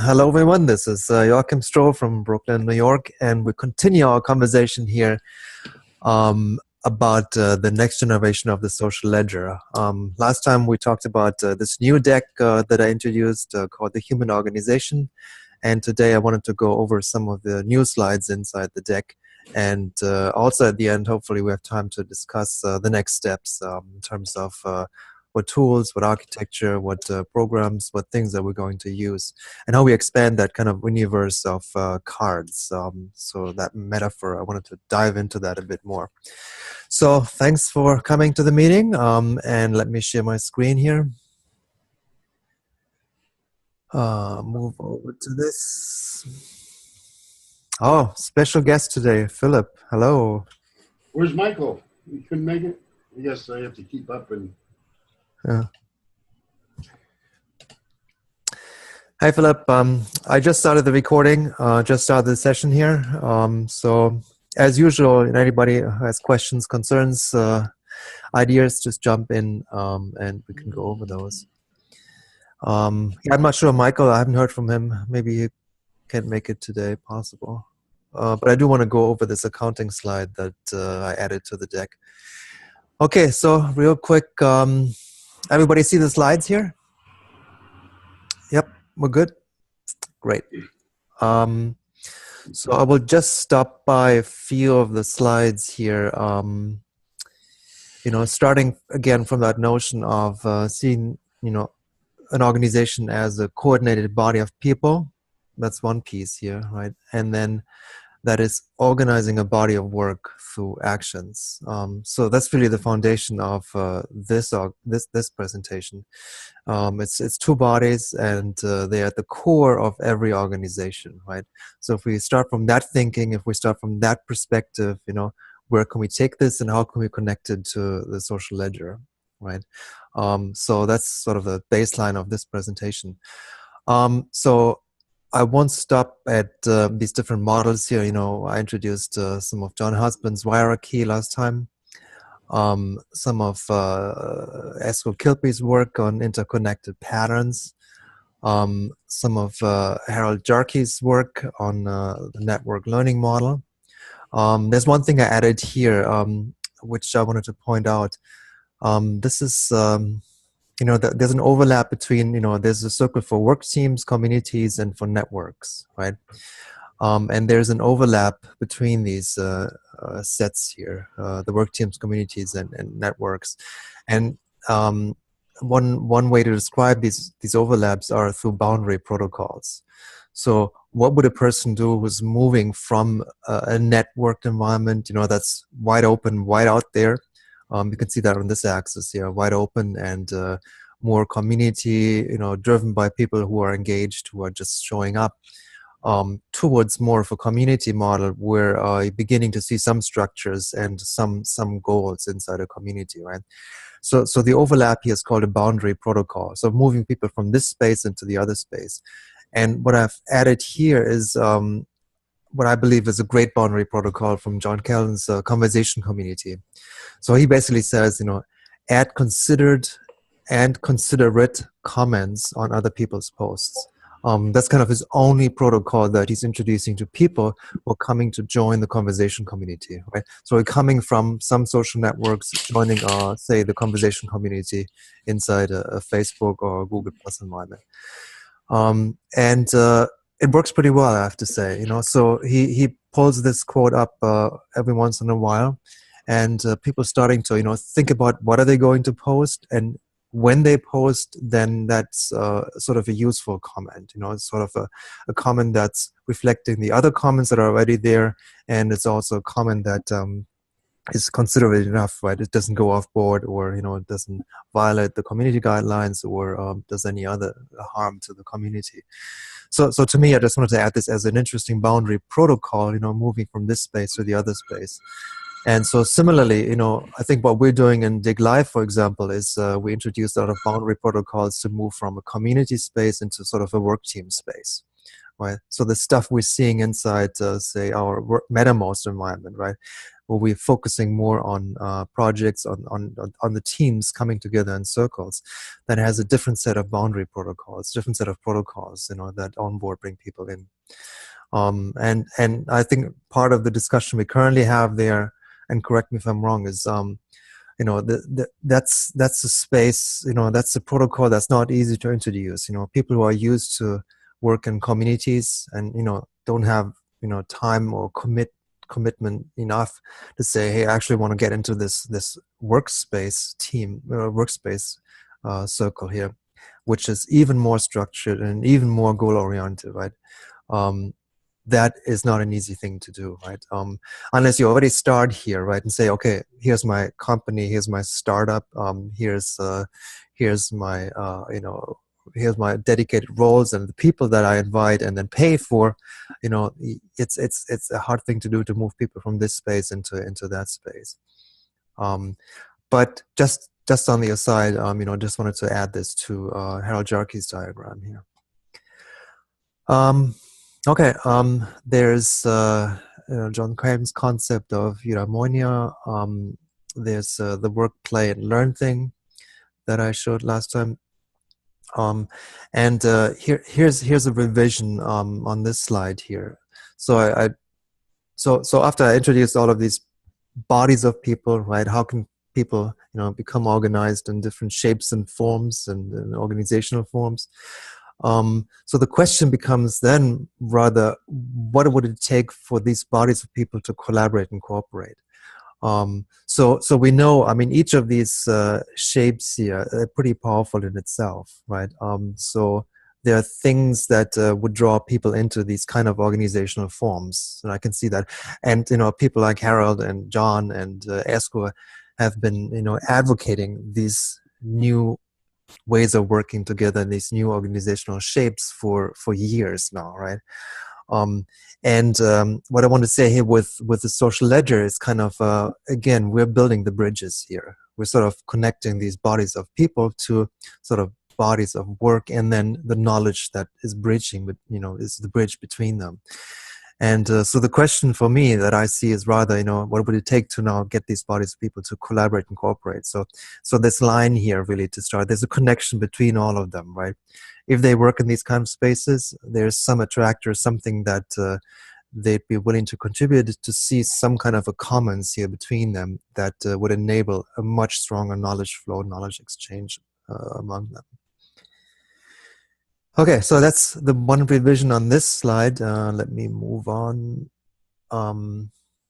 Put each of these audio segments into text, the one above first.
Hello, everyone. This is Joachim Stroh from Brooklyn, New York, and we continue our conversation here about the next generation of the social ledger. Last time we talked about this new deck that I introduced called the Human Organization, and today I wanted to go over some of the new slides inside the deck. And also at the end, hopefully we have time to discuss the next steps in terms of what tools, what architecture, what programs, what things that we're going to use, and how we expand that kind of universe of cards. So that metaphor, I wanted to dive into that a bit more. So thanks for coming to the meeting, and let me share my screen here. Move over to this. Oh, special guest today, Philip. Hello. Where's Michael? He couldn't make it? I guess I have to keep up and... Hi, Philip. I just started the recording, just started the session here. So as usual, anybody who has questions, concerns, ideas, just jump in and we can go over those. I'm not sure, Michael, I haven't heard from him. Maybe he can't make it today, possible. But I do want to go over this accounting slide that I added to the deck. Okay, so real quick, everybody see the slides here? Yep, we're good? Great. So I will just stop by a few of the slides here. Starting again from that notion of seeing, an organization as a coordinated body of people. That's one piece here, right? And then that is organizing a body of work through actions. So that's really the foundation of this presentation. It's two bodies, and they're at the core of every organization, right? So if we start from that thinking, if we start from that perspective, where can we take this and how can we connect it to the social ledger, right? So that's sort of the baseline of this presentation. So I won't stop at these different models here. I introduced some of John Husband's hierarchy last time. Some of Eskill Kilpie's work on interconnected patterns. Some of Harold Jarkey's work on the network learning model. There's one thing I added here, which I wanted to point out. This is... there's an overlap between, there's a circle for work teams, communities, and for networks, right? And there's an overlap between these sets here, the work teams, communities, and networks. And one way to describe these overlaps are through boundary protocols. So what would a person do who's moving from a networked environment, that's wide open, wide out there? You can see that on this axis here, wide open and more community, driven by people who are engaged, who are just showing up, towards more of a community model where you're beginning to see some structures and some goals inside a community, right? So the overlap here is called a boundary protocol. So moving people from this space into the other space. And what I've added here is what I believe is a great boundary protocol from John Callan's conversation community. So he basically says, add considered and considerate comments on other people's posts. That's kind of his only protocol that he's introducing to people who are coming to join the conversation community, right? So we're coming from some social networks, joining, say, the conversation community inside a Facebook or a Google Plus environment. It works pretty well, I have to say. So he pulls this quote up every once in a while, and people starting to think about what are they going to post, and when they post, then that's sort of a useful comment. It's sort of a comment that's reflecting the other comments that are already there, and it's also a comment that is considerate enough, right? It doesn't go off board, or it doesn't violate the community guidelines, or does any other harm to the community. So to me, I just wanted to add this as an interesting boundary protocol, moving from this space to the other space. And so similarly, I think what we're doing in Dig Live, for example, is we introduced a lot of boundary protocols to move from a community space into sort of a work team space, right? So the stuff we're seeing inside, say, our MetaMost environment, right? where we're focusing more on projects, on the teams coming together in circles, that has a different set of boundary protocols, different set of protocols, that onboard bring people in. And I think part of the discussion we currently have there, and correct me if I'm wrong, is that's a space, that's a protocol that's not easy to introduce. People who are used to work in communities and don't have time or commitment enough to say, hey, I actually want to get into this workspace team, workspace circle here, which is even more structured and even more goal oriented, right? That is not an easy thing to do, right? Unless you already start here, right, and say, okay, here's my company, here's my startup, here's my here's my dedicated roles and the people that I invite and then pay for. It's a hard thing to do, to move people from this space into that space. But just on the aside, just wanted to add this to Harold Jarkey's diagram here. Okay, there's John Crane's concept of eudaimonia. There's the work, play, and learn thing that I showed last time. And here's a revision on this slide here. So so after I introduced all of these bodies of people, right? How can people become organized in different shapes and forms and organizational forms? So the question becomes then rather, what would it take for these bodies of people to collaborate and cooperate? So we know, I mean, each of these shapes here are pretty powerful in itself, right? So there are things that would draw people into these kind of organizational forms, and I can see that. And people like Harold and John and Esko have been advocating these new ways of working together in these new organizational shapes for years now, right? What I want to say here with the social ledger is kind of, again, we're building the bridges here. We're sort of connecting these bodies of people to sort of bodies of work, and then the knowledge that is bridging, but is the bridge between them. And so the question for me that I see is rather, what would it take to now get these bodies of people to collaborate and cooperate? So this line here really to start, there's a connection between all of them, right? If they work in these kind of spaces, there's some attractor, something that they'd be willing to contribute to see some kind of a commons here between them that would enable a much stronger knowledge flow, knowledge exchange among them. Okay, so that's the one revision on this slide. Let me move on.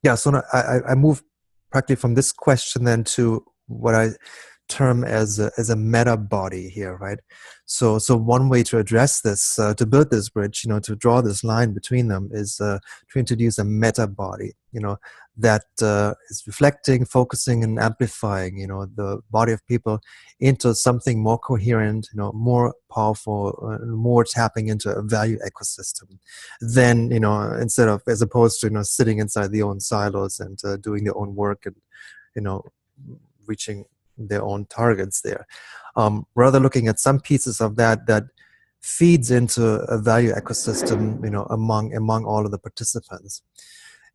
Yeah, so I move practically from this question then to what I term as a meta body here, right? So one way to address this, to build this bridge, to draw this line between them, is to introduce a meta body, that is reflecting, focusing, and amplifying, the body of people into something more coherent, more powerful, more tapping into a value ecosystem. Then, instead of, as opposed to, sitting inside their own silos and doing their own work and, reaching their own targets there. Rather looking at some pieces of that feeds into a value ecosystem, among all of the participants.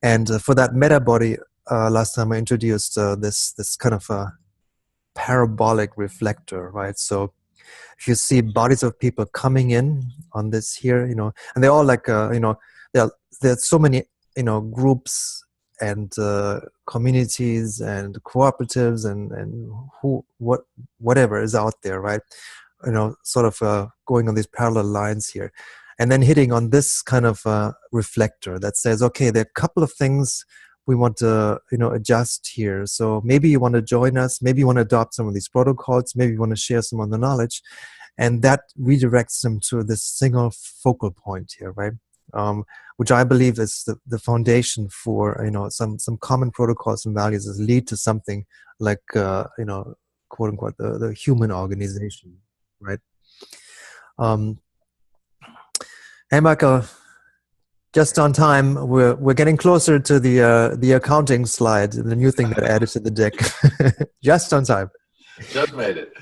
And for that meta body, last time I introduced this kind of a parabolic reflector, right? So if you see bodies of people coming in on this here, and they're all like, there's so many, groups and communities and cooperatives and whatever is out there, right? Sort of going on these parallel lines here, and then hitting on this kind of reflector that says, okay, there are a couple of things we want to adjust here. So maybe you want to join us, maybe you want to adopt some of these protocols, maybe you want to share some of the knowledge, and that redirects them to this single focal point here, right? Which I believe is the foundation for some common protocols and values that lead to something like quote unquote the human organization, right? Hey Michael, just on time. We're getting closer to the accounting slide, the new thing that I added to the deck. Just on time. Just made it.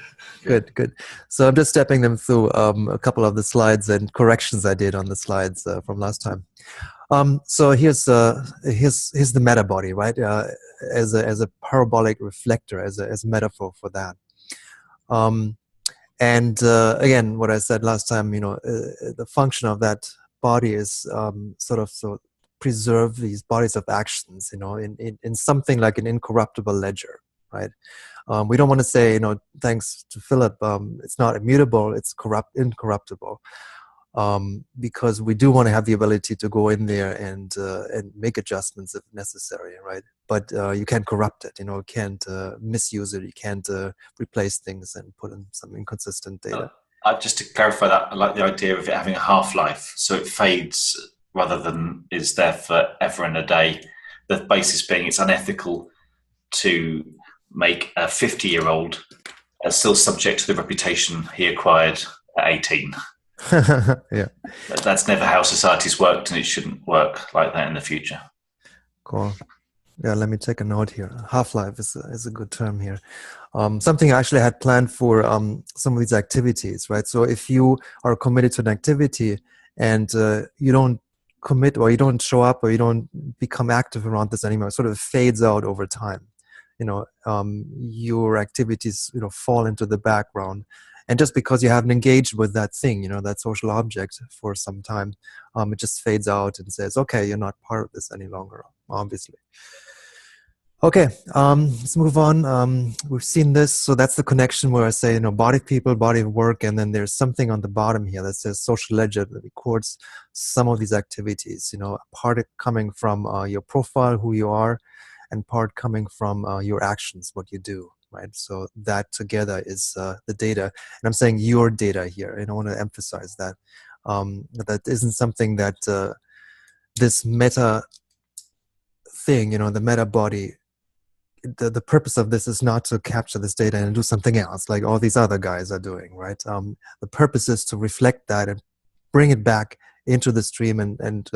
Good. So I'm just stepping them through a couple of the slides and corrections I did on the slides from last time. So here's the meta body, right? As a parabolic reflector, as a metaphor for that. And again, what I said last time, the function of that body is sort of preserve these bodies of actions, in something like an incorruptible ledger, right? We don't want to say, thanks to Philip, it's not immutable, it's incorruptible. Because we do want to have the ability to go in there and make adjustments if necessary, right? But you can't corrupt it, you can't misuse it, you can't replace things and put in some inconsistent data. Just to clarify that, I like the idea of it having a half-life, so it fades rather than is there forever and a day. The basis being it's unethical to make a 50-year-old still subject to the reputation he acquired at 18. Yeah, that's never how society's worked, and it shouldn't work like that in the future. Cool. Yeah, let me take a note here. Half-life is a good term here. Something I actually had planned for some of these activities, right? So if you are committed to an activity and you don't commit, or you don't show up, or you don't become active around this anymore, it sort of fades out over time. Your activities fall into the background. And just because you haven't engaged with that thing, that social object for some time, it just fades out and says, okay, you're not part of this any longer, obviously. Okay, let's move on. We've seen this. So that's the connection where I say, body of people, body of work. And then there's something on the bottom here that says social ledger that records some of these activities, part coming from your profile, who you are, and part coming from your actions, what you do. Right, so that together is the data, and I'm saying your data here, and I want to emphasize that that isn't something that this meta thing, the meta body. The purpose of this is not to capture this data and do something else like all these other guys are doing. Right, the purpose is to reflect that and bring it back into the stream and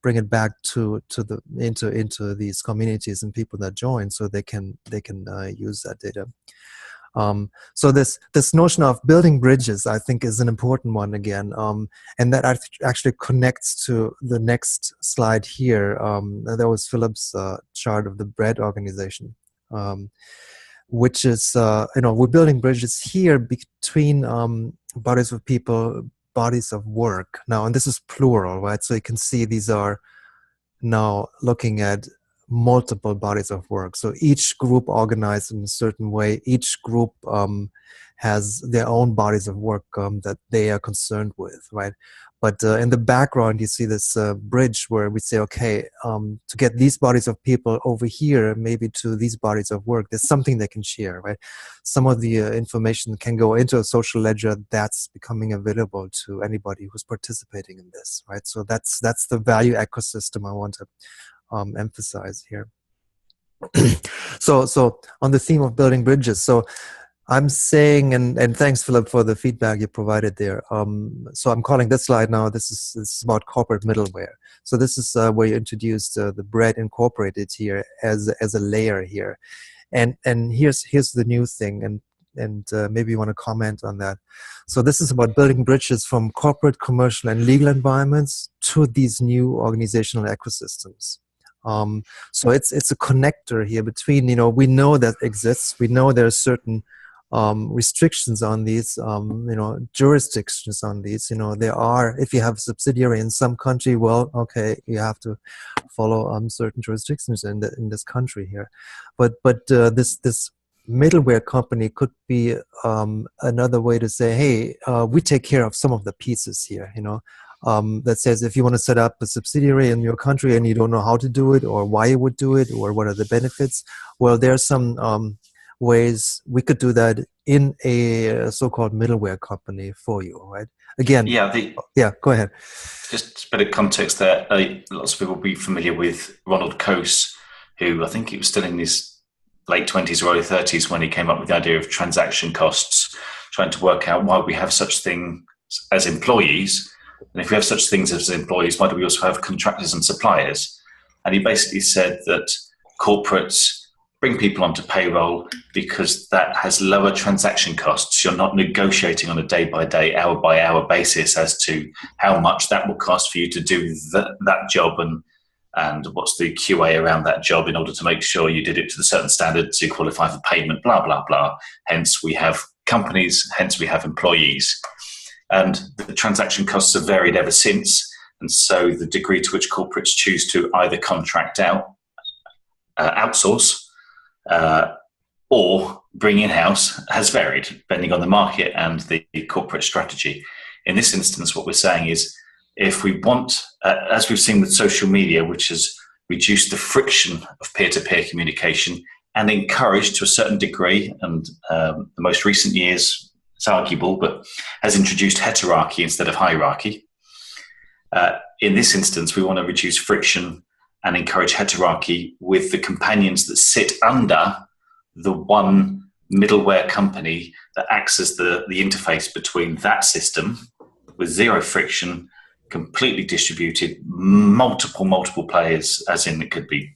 bring it back into these communities and people that join, so they can use that data. So this notion of building bridges, I think, is an important one again, and that actually connects to the next slide here. That was Philip's chart of the BREAD organization, which is we're building bridges here between bodies of people, bodies of work now, and this is plural, right? So you can see these are now looking at multiple bodies of work. So each group organized in a certain way, each group has their own bodies of work that they are concerned with, right? But in the background, you see this bridge where we say, okay, to get these bodies of people over here, maybe to these bodies of work, there's something they can share, right? Some of the information can go into a social ledger that's becoming available to anybody who's participating in this, right? So that's the value ecosystem I want to emphasize here. So on the theme of building bridges, so I'm saying, and thanks, Philip, for the feedback you provided there. So I'm calling this slide now, this is about corporate middleware. So this is where you introduced the BREAD Incorporated here as a layer here. And here's the new thing, and maybe you want to comment on that. So this is about building bridges from corporate, commercial, and legal environments to these new organizational ecosystems. So it's a connector here between, we know that exists, we know there are certain restrictions on these, jurisdictions on these. There are, if you have a subsidiary in some country, well, okay, you have to follow certain jurisdictions in this country here. But this middleware company could be another way to say, hey, we take care of some of the pieces here, that says if you want to set up a subsidiary in your country and you don't know how to do it or why you would do it or what are the benefits, well, there are some ways we could do that in a so-called middleware company for you, right? Again, yeah, go ahead. Just a bit of context there. Lots of people will be familiar with Ronald Coase, who I think he was still in his late 20s or early 30s when he came up with the idea of transaction costs, trying to work out why we have such things as employees. And if we have such things as employees, why do we also have contractors and suppliers? And he basically said that corporates bring people onto payroll because that has lower transaction costs. You're not negotiating on a day-by-day, hour-by-hour basis as to how much that will cost for you to do that job and what's the QA around that job in order to make sure you did it to the certain standard to qualify for payment, blah, blah, blah. Hence, we have companies, hence we have employees. And the transaction costs have varied ever since. And so the degree to which corporates choose to either contract out, outsource, or bring in-house has varied depending on the market and the corporate strategy. In this instance, what we're saying is if we want, as we've seen with social media, which has reduced the friction of peer-to-peer communication and encouraged to a certain degree, and the most recent years, it's arguable, but has introduced heterarchy instead of hierarchy. In this instance, we want to reduce friction and encourage heterarchy with the companions that sit under the one middleware company that acts as the interface between that system with zero friction, completely distributed, multiple players, as in it could be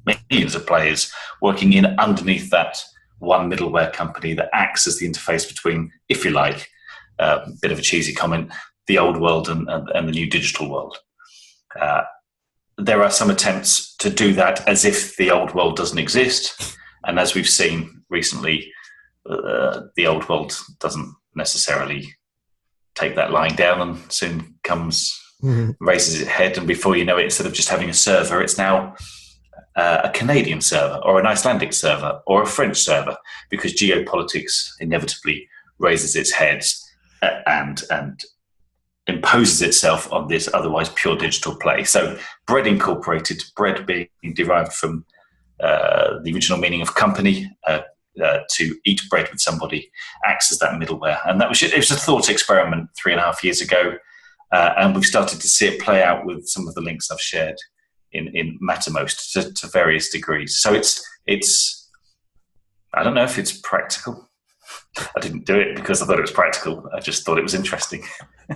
millions of players working in underneath that one middleware company that acts as the interface between, if you like, a bit of a cheesy comment, the old world and the new digital world. There are some attempts to do that as if the old world doesn't exist. And as we've seen recently, the old world doesn't necessarily take that lying down and soon raises its head. And before you know it, instead of just having a server, it's now a Canadian server or an Icelandic server or a French server, because geopolitics inevitably raises its head and imposes itself on this otherwise pure digital play. So Bread Incorporated, bread being derived from the original meaning of company, to eat bread with somebody, acts as that middleware. And it was a thought experiment 3.5 years ago, and we've started to see it play out with some of the links I've shared in Mattermost to various degrees. So it's I don't know if it's practical. I didn't do it because I thought it was practical. I just thought it was interesting.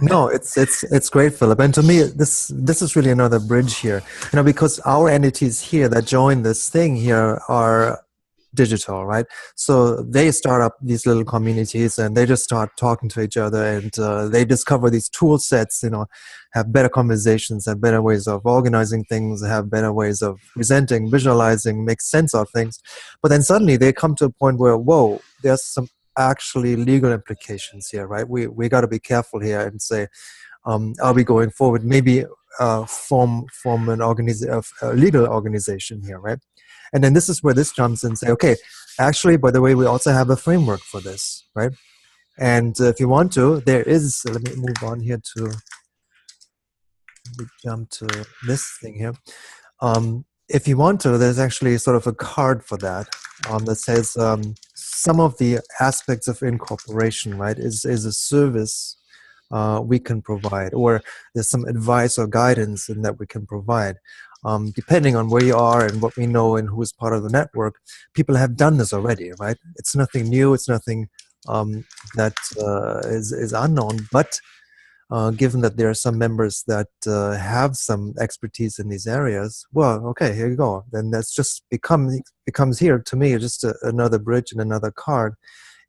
No, it's great, Philip. And to me, this is really another bridge here. Because our entities here that join this thing here are digital, right? So they start up these little communities and they just start talking to each other, and they discover these tool sets, have better conversations, have better ways of organizing things, have better ways of presenting, visualizing, make sense of things. But then suddenly they come to a point where, whoa, there's some actually legal implications here, right? We got to be careful here and say, are we going forward? Maybe form a legal organization here, right? And then this is where this jumps in and say, okay, actually, by the way, we also have a framework for this, right? And if you want to, there is, let me move on here we jump to this thing here. If you want to, there's actually sort of a card for that that says some of the aspects of incorporation, right, is a service we can provide, or there's some advice or guidance in that we can provide. Depending on where you are and what we know and who is part of the network, people have done this already, right? It's nothing new. It's nothing that is unknown. But given that there are some members that have some expertise in these areas, well, okay, here you go. Then that's just becomes here to me just another bridge and another card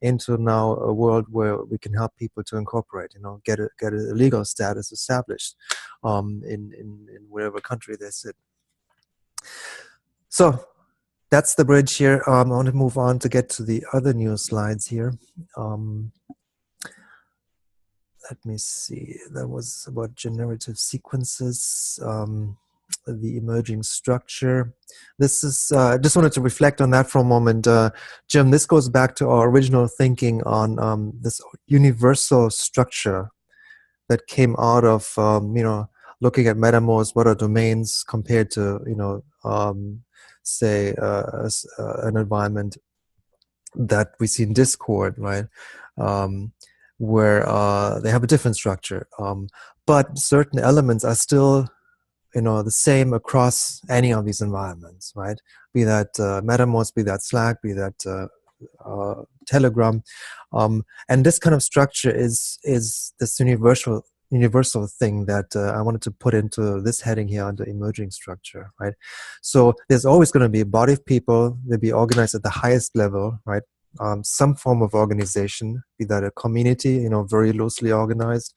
into now a world where we can help people to incorporate, get a legal status established in whatever country they sit. So that's the bridge here. I want to move on to get to the other new slides here. Let me see. That was about generative sequences, the emerging structure. This is, I just wanted to reflect on that for a moment. Jim, this goes back to our original thinking on this universal structure that came out of, looking at Mattermost, what are domains compared to, say, an environment that we see in Discord, right? Where they have a different structure. But certain elements are still, the same across any of these environments, right? Be that Mattermost, be that Slack, be that Telegram. And this kind of structure is this universal universal thing that I wanted to put into this heading here under emerging structure, right? So there's always going to be a body of people. They'll be organized at the highest level, right? Some form of organization, be that a community, very loosely organized,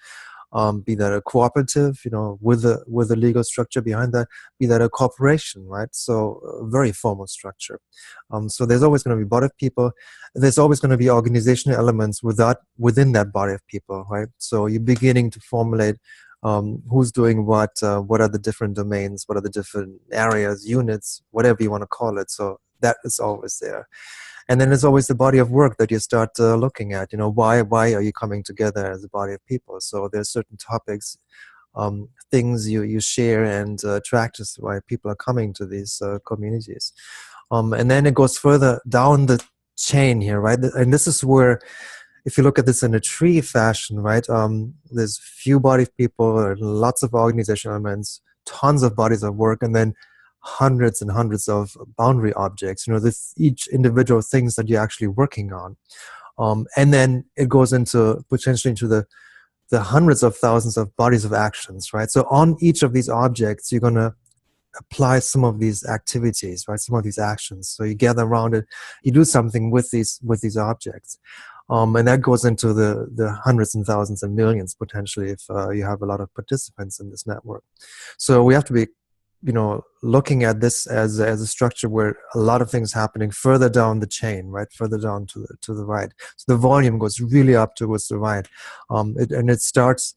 be that a cooperative, with a legal structure behind that, be that a corporation, right? So a very formal structure. So there's always going to be a body of people. There's always going to be organizational elements within that body of people, right? So you're beginning to formulate who's doing what are the different domains, what are the different areas, units, whatever you want to call it. So that is always there. And then there's always the body of work that you start looking at. Why are you coming together as a body of people? So there's certain topics, things you share, and attractors why people are coming to these communities. And then it goes further down the chain here, right? And this is where, if you look at this in a tree fashion, right? There's few body of people, lots of organizational elements, tons of bodies of work, and then hundreds and hundreds of boundary objects, this each individual things that you're actually working on. And then it goes into potentially into the hundreds of thousands of bodies of actions, right? So on each of these objects, you're going to apply some of these activities, right? Some of these actions. So you gather around it, you do something with these objects. And that goes into the hundreds and thousands and millions potentially if you have a lot of participants in this network. So we have to be looking at this as a structure where a lot of things happening further down the chain, right? Further down to the right. So the volume goes really up towards the right, and it starts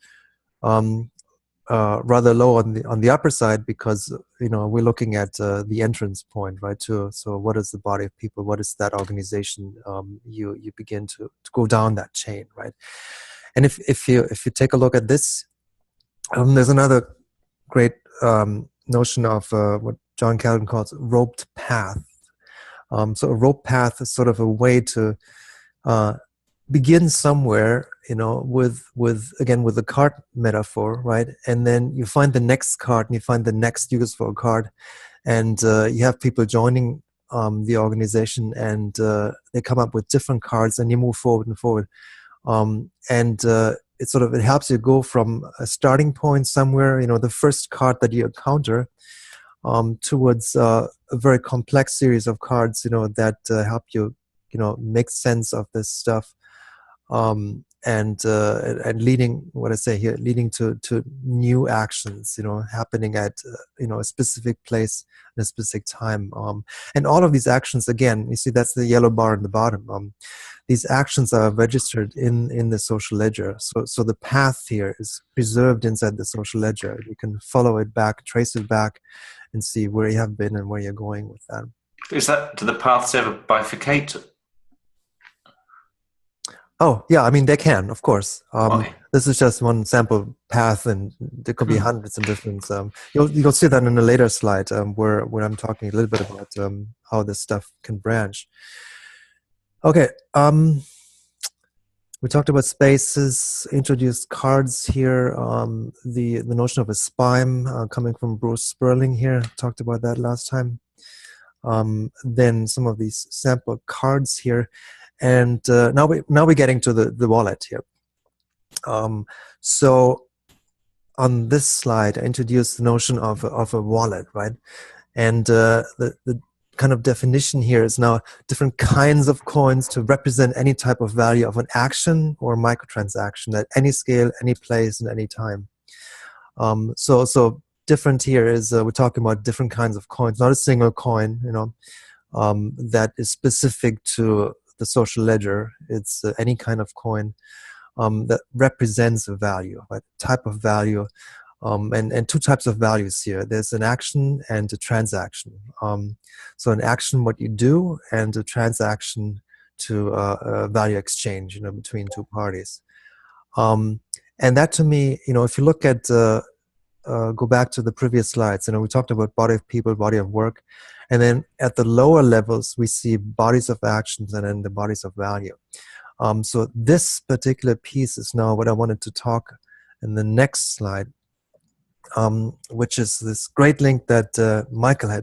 rather low on the upper side because we're looking at the entrance point, right? So what is the body of people? What is that organization? You begin to go down that chain, right? And if you take a look at this, there's another great notion of what John Calvin calls roped path. So a rope path is sort of a way to begin somewhere, with the card metaphor, right? And then you find the next card and you find the next use for a card, and you have people joining the organization, and they come up with different cards, and you move forward and forward, and it helps you go from a starting point somewhere, the first card that you encounter, towards a very complex series of cards, that help you, make sense of this stuff, and leading, what I say here, leading to new actions, happening at a specific place in a specific time, and all of these actions, again, you see that's the yellow bar in the bottom. These actions are registered in the social ledger. So the path here is preserved inside the social ledger. You can follow it back, trace it back, and see where you have been and where you're going with that. Do the paths ever bifurcate? Oh, yeah, they can, of course. Okay. This is just one sample path, and there could be hundreds of different. You'll see that in a later slide where I'm talking a little bit about how this stuff can branch. Okay, we talked about spaces, introduced cards here, the notion of a spime coming from Bruce Sperling here, talked about that last time. Then some of these sample cards here, and now we're getting to the wallet here. So on this slide, I introduced the notion of a wallet, right? And the kind of definition here is now different kinds of coins to represent any type of value of an action or microtransaction at any scale, any place, and any time. So different here is we're talking about different kinds of coins, not a single coin, that is specific to the social ledger. It's any kind of coin that represents a value, right? Type of value. And two types of values here. There's an action and a transaction. So an action, what you do, and a transaction to a value exchange, between two parties. And that, to me, if you look at, go back to the previous slides, we talked about body of people, body of work, and then at the lower levels, we see bodies of actions and then the bodies of value. So this particular piece is now what I wanted to talk in the next slide, which is this great link that Michael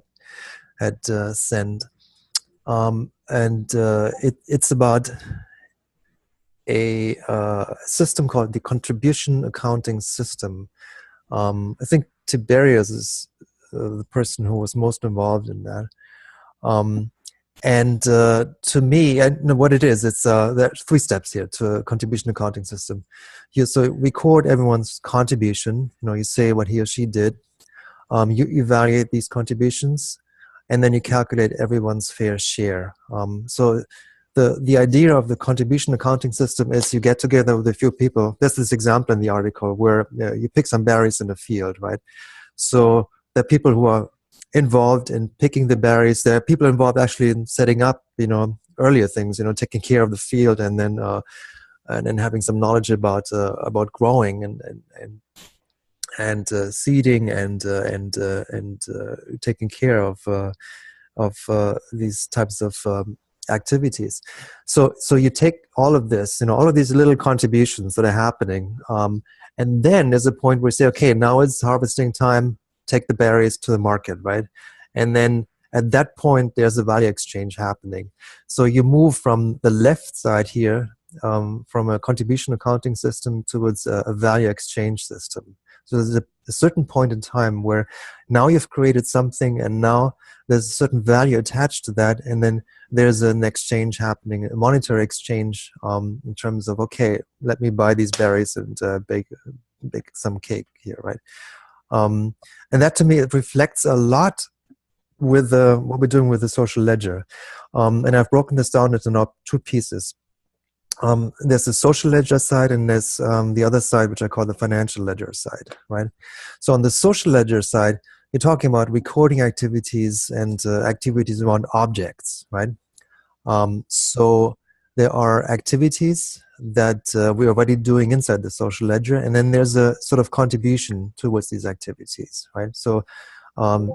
had sent, and it's about a system called the contribution accounting system. I think Tiberius is the person who was most involved in that. And to me, I know what it is. It's there are 3 steps here to a contribution accounting system. You so record everyone's contribution. You say what he or she did. You evaluate these contributions, and then you calculate everyone's fair share. So the idea of the contribution accounting system is you get together with a few people. There's this example in the article where you pick some berries in the field, right? So there are people who are involved in picking the berries. There are people involved actually in setting up, earlier things, taking care of the field, and then having some knowledge about growing and seeding and taking care of these types of activities. So you take all of this, all of these little contributions that are happening, and then there's a point where you say, okay, now it's harvesting time. Take the berries to the market, right? And then at that point, there's a value exchange happening. So you move from the left side here, from a contribution accounting system towards a value exchange system. So there's a certain point in time where now you've created something, and now there's a certain value attached to that, and then there's an exchange happening, a monetary exchange, in terms of, okay, let me buy these berries and bake some cake here, right? And that, to me, it reflects a lot with what we're doing with the social ledger. And I've broken this down into now 2 pieces. There's the social ledger side, and there's the other side, which I call the financial ledger side, right? So on the social ledger side, you're talking about recording activities and activities around objects, right? So there are activities that we're already doing inside the social ledger, and then there's a sort of contribution towards these activities, right? So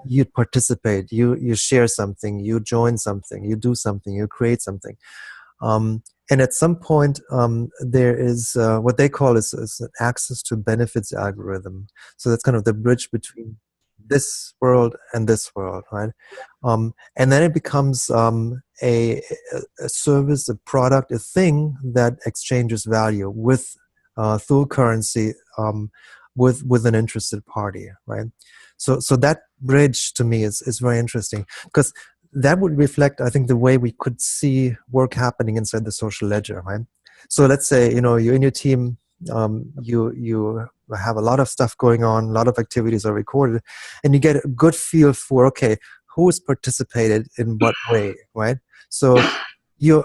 you participate, you share something, you join something, you do something, you create something. And at some point, there is what they call is an access to benefits algorithm. So that's kind of the bridge between this world and this world, right? And then it becomes a service, a product, a thing that exchanges value with through currency with an interested party, right? So that bridge to me is very interesting, because that would reflect, I think, the way we could see work happening inside the social ledger, right? So let's say, you're in your team, you have a lot of stuff going on, a lot of activities are recorded, and you get a good feel for, okay, who's participated in what way, right? So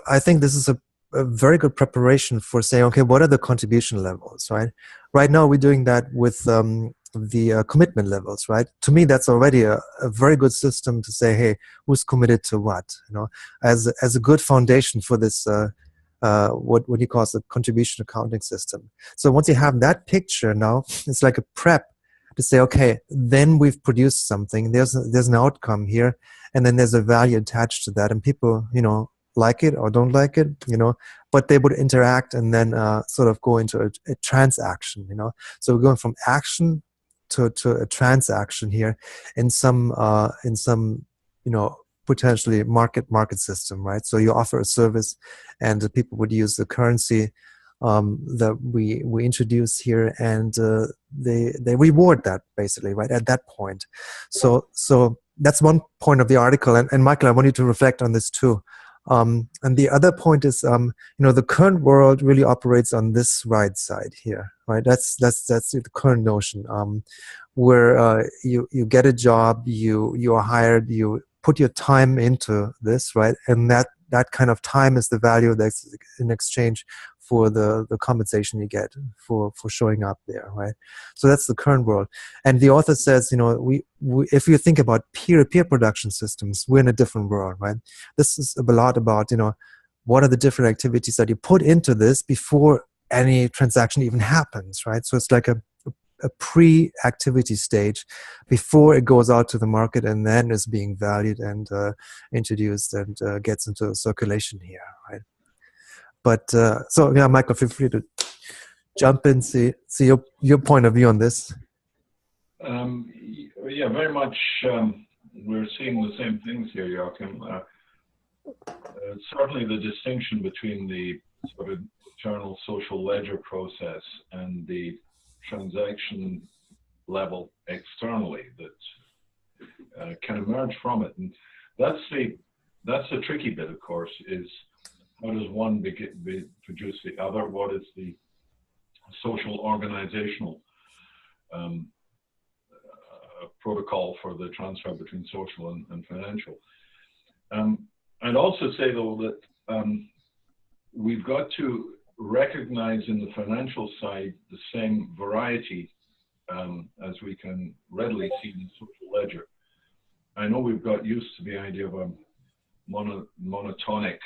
I think this is a very good preparation for saying, okay, what are the contribution levels, right? Right now we're doing that with the commitment levels, right? To me, that's already a very good system to say, hey, who's committed to what, as a good foundation for this what he calls the contribution accounting system. So once you have that picture, now it's like a prep to say, okay, then we've produced something, there's an outcome here, and then there's a value attached to that, and people like it or don't like it, but they would interact and then sort of go into a transaction, so we're going from action to a transaction here in some potentially market system, right? So you offer a service, and the people would use the currency that we introduce here, and they reward that basically, right, at that point. So that's one point of the article, and Michael, I want you to reflect on this too. And the other point is, the current world really operates on this right side here, right? That's the current notion, where you get a job, you are hired, you put your time into this, right? And that kind of time is the value that's in exchange for the compensation you get for showing up there, right? So that's the current world. And the author says, we if you think about peer-to-peer production systems, we're in a different world, right? This is a lot about, what are the different activities that you put into this before any transaction even happens, right? So it's like a pre-activity stage before it goes out to the market and then is being valued and introduced and gets into circulation here, right? But so yeah, Michael, feel free to jump in, see your point of view on this. Yeah, very much. We're seeing the same things here, Joachim. Certainly, the distinction between the sort of internal social ledger process and the transaction level externally that can emerge from it. And that's the tricky bit, of course, is how does one produce the other? What is the social organizational protocol for the transfer between social and financial? I'd also say, though, that we've got to recognize in the financial side the same variety as we can readily see in the social ledger. I know we've got used to the idea of a monotonic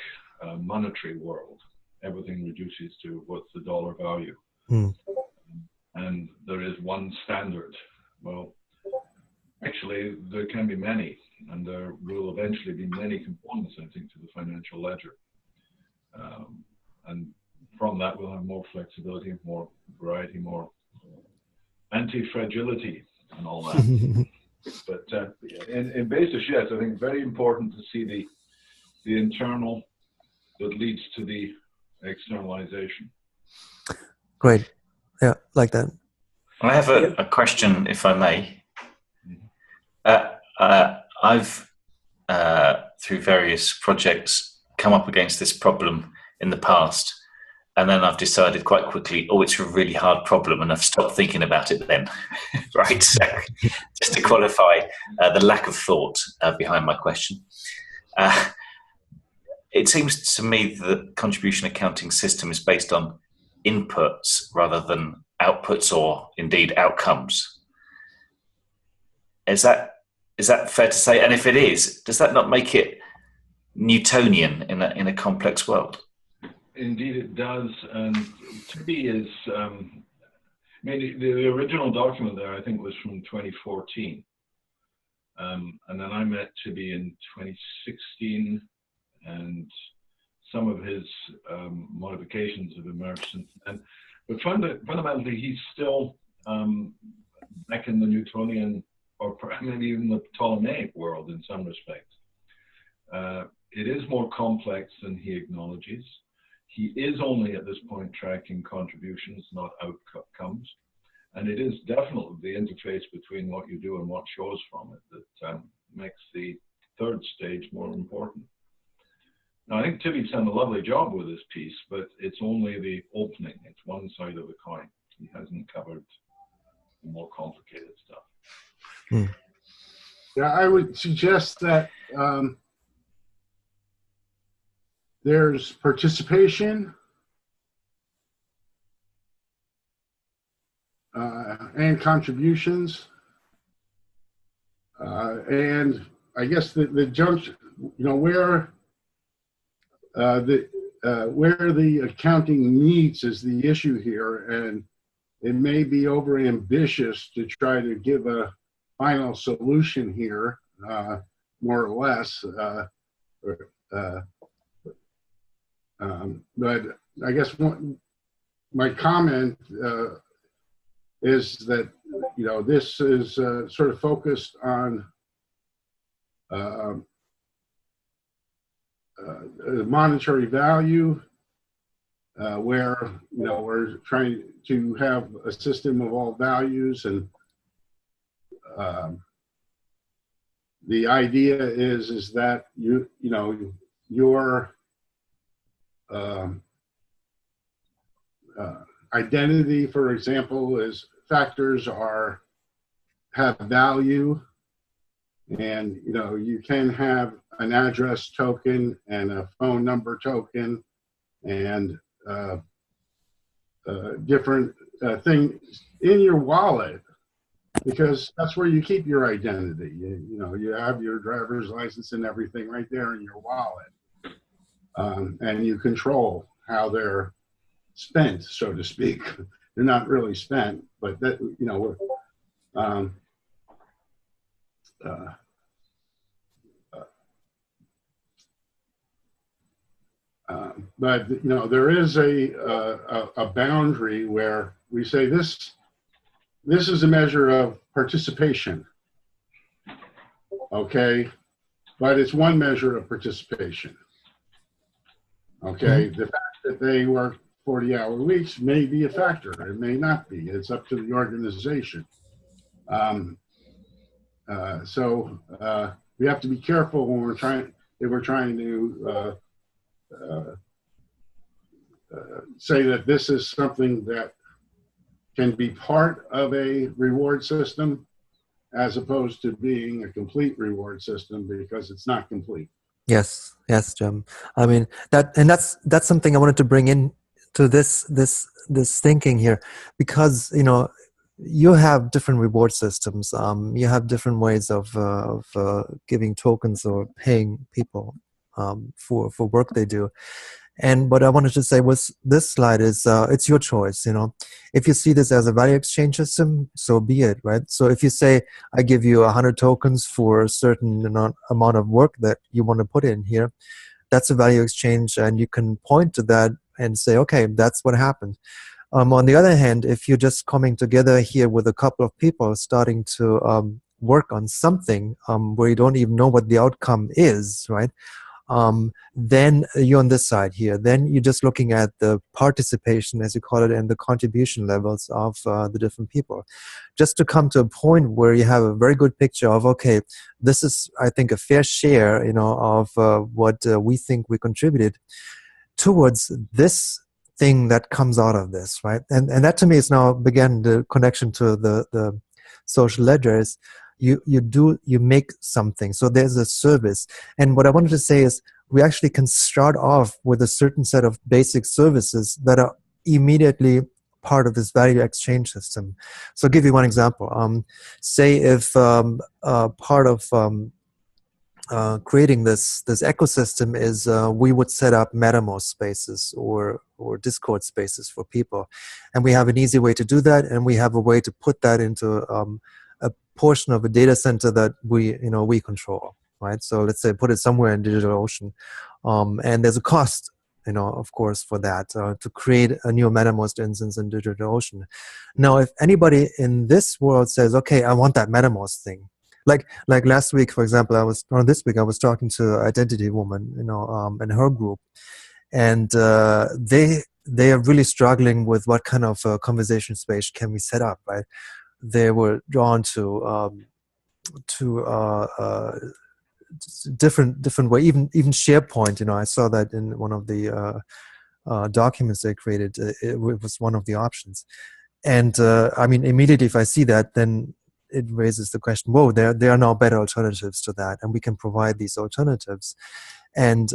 monetary world. Everything reduces to what's the dollar value. And there is one standard. Well, actually, there can be many, and there will eventually be many components, I think, to the financial ledger. And from that, we'll have more flexibility, more variety, more anti-fragility and all that. But in basis, yes, I think very important to see the internal that leads to the externalization. Great. Yeah, like that. I have a question, if I may. I've, through various projects, come up against this problem in the past. And then I've decided quite quickly, oh, it's a really hard problem, and I've stopped thinking about it then. Right? So just to qualify the lack of thought behind my question. It seems to me that the contribution accounting system is based on inputs rather than outputs, or indeed outcomes. Is that fair to say? And if it is, does that not make it Newtonian in a complex world? Indeed, it does. And Tibby is, I mean, the original document there, I think, was from 2014. And then I met Tibby in 2016, and some of his modifications have emerged since then. But fundamentally, he's still back in the Newtonian, or maybe even the Ptolemaic world in some respects. It is more complex than he acknowledges. He is only at this point tracking contributions, not outcomes. And it is definitely the interface between what you do and what shows from it that makes the third stage more important. Now, I think Tibby's done a lovely job with this piece, but it's only the opening. It's one side of the coin. He hasn't covered the more complicated stuff. Yeah, I would suggest that there's participation and contributions, and I guess the junction, you know, where the accounting meets is the issue here, and it may be over ambitious to try to give a final solution here, more or less. But I guess my comment is that, you know, this is sort of focused on monetary value, where, you know, we're trying to have a system of all values, and the idea is that you know your identity, for example, is factors have value, and you know you can have an address token and a phone number token and different things in your wallet, because that's where you keep your identity. You know, you have your driver's license and everything right there in your wallet, and you control how they're spent, so to speak. They're not really spent, but that, you know, but you know, there is a boundary where we say this is a measure of participation, okay, but it's one measure of participation, okay. The fact that they were 40-hour weeks may be a factor. It may not be. It's up to the organization. So we have to be careful when we're trying to say that this is something that can be part of a reward system as opposed to being a complete reward system, because it's not complete. Yes, Jim. I mean that's something I wanted to bring in to this thinking here, because you have different reward systems. You have different ways of giving tokens or paying people for work they do. And what I wanted to say was this slide is it's your choice. If you see this as a value exchange system, so be it, right? So if you say I give you 100 tokens for a certain amount of work that you want to put in here, that's a value exchange, and you can point to that and say, okay, that's what happened. On the other hand, if you're just coming together here with a couple of people starting to work on something where you don't even know what the outcome is, right? Then you're on this side here. Then you're just looking at the participation, as you call it, and the contribution levels of the different people. Just to come to a point where you have a very good picture of, okay, this is, I think, a fair share, of what we think we contributed towards this thing that comes out of this, right? And that to me is now, again, the connection to the social ledger is you make something. So there's a service. And what I wanted to say is we actually can start off with a certain set of basic services that are immediately part of this value exchange system. So I'll give you one example. Say if part of creating this ecosystem is we would set up MetaMost spaces or Discord spaces for people, and we have an easy way to do that, and we have a way to put that into a portion of a data center that we control, right? So let's say put it somewhere in DigitalOcean, and there's a cost, of course, for that to create a new MetaMost instance in DigitalOcean. Now, if anybody in this world says, okay, I want that MetaMost thing. Like last week, for example, this week I was talking to Identity Woman, in her group, and they are really struggling with what kind of conversation space can we set up, right? They were drawn to different way, even SharePoint. I saw that in one of the documents they created. It was one of the options, and I mean, immediately if I see that, then it raises the question, whoa, there are now better alternatives to that, and we can provide these alternatives. And